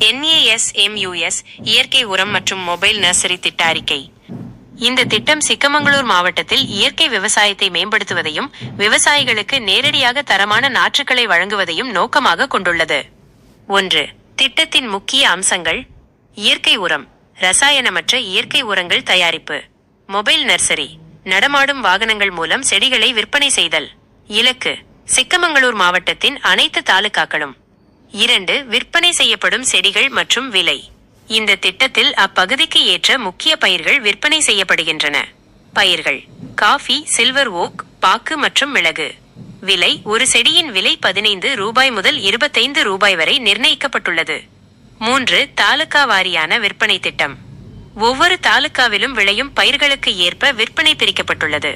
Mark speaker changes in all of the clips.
Speaker 1: NASMUS இயற்கை உரம் மற்றும் மொபைல் நர்சரி திட்ட அறிக்கை. இந்த திட்டம் சிக்கமங்களூர் மாவட்டத்தில் இயற்கை விவசாயத்தை மேம்படுத்துவதையும் விவசாயிகளுக்கு நேரடியாக தரமான நாற்றுக்களை வழங்குவதையும் நோக்கமாக கொண்டுள்ளது. 1. திட்டத்தின் முக்கிய அம்சங்கள். இயற்கை உரம், ரசாயனமற்ற இயற்கை உரங்கள் தயாரிப்பு. மொபைல் நர்சரி, நடமாடும் வாகனங்கள் மூலம் செடிகளை விற்பனை செய்தல். இலக்கு: சிக்கமங்களூர் மாவட்டத்தின் அனைத்து தாலுகாக்களும். 2. விற்பனை செய்யப்படும் செடிகள் மற்றும் விலை. இந்த திட்டத்தில் அப்பகுதிக்கு ஏற்ற முக்கிய பயிர்கள் விற்பனை செய்யப்படுகின்றன. பயிர்கள்: காஃபி, சில்வர் ஓக், பாக்கு மற்றும் மிளகு. விலை: ஒரு செடியின் விலை 15 ரூபாய் முதல் 25 ரூபாய் வரை நிர்ணயிக்கப்பட்டுள்ளது. 3. தாலுகா வாரியான விற்பனை திட்டம். ஒவ்வொரு தாலுகாவிலும் விளையும் பயிர்களுக்கு ஏற்ப விற்பனை பிரிக்கப்பட்டுள்ளது.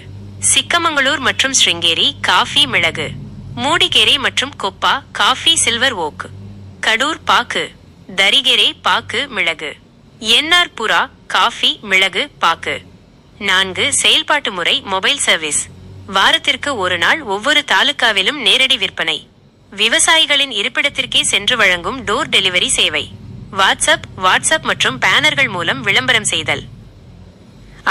Speaker 1: சிக்கமங்களூர் மற்றும் ஸ்ருங்கேரி காஃபி, மிளகு. மூடிகேரை மற்றும் Koppa coffee, silver okay. Kadur பாக்கு. தரிகெரே பாக்கு, மிளகு. என்ஆர் புரா காஃபி, மிளகு, பாக்கு. 4. செயல்பாட்டு முறை. Mobile service. வாரத்திற்கு ஒரு நாள் ஒவ்வொரு தாலுகாவிலும் நேரடி விற்பனை. விவசாயிகளின் இருப்பிடத்திற்கே சென்று வழங்கும் டோர் டெலிவரி சேவை. வாட்ஸ்அப் மற்றும் பேனர்கள் மூலம் விளம்பரம் செய்தல்.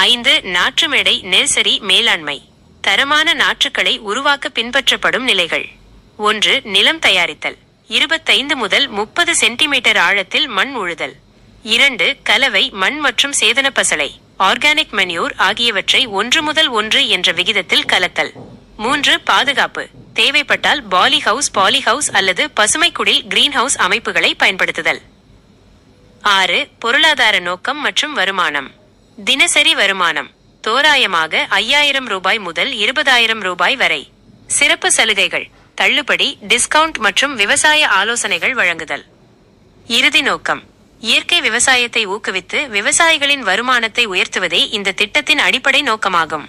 Speaker 1: 5. நாற்று மேடை நர்சரி மேலாண்மை. தரமான நாற்றுக்களை உருவாக்க பின்பற்றப்படும் நிலைகள். 1. நிலம் தயாரித்தல். 25 முதல் 30 சென்டிமீட்டர் ஆழத்தில் மண் உழுதல். 2. கலவை மண் மற்றும் சேதன பசளை ஆர்கானிக் மன்யூர் ஆகியவற்றை 1 முதல் 1 என்ற விகிதத்தில் கலத்தல். 3. பாதுகாப்பு. தேவைப்பட்டால் பாலி ஹவுஸ் அல்லது பசுமை குடில் கிரீன் ஹவுஸ் அமைப்புகளை பயன்படுத்துதல். 6. பொருளாதார நோக்கம் மற்றும் வருமானம். தினசரி வருமானம் தோராயமாக 5000 ரூபாய் முதல் 20000 ரூபாய் வரை. சிறப்பு சலுகைகள், தள்ளுபடி, டிஸ்கவுண்ட் மற்றும் விவசாய ஆலோசனைகள் வழங்குதல். இறுதி நோக்கம்: இயற்கை விவசாயத்தை ஊக்குவித்து விவசாயிகளின் வருமானத்தை உயர்த்துவதே இந்த திட்டத்தின் அடிப்படை நோக்கமாகும்.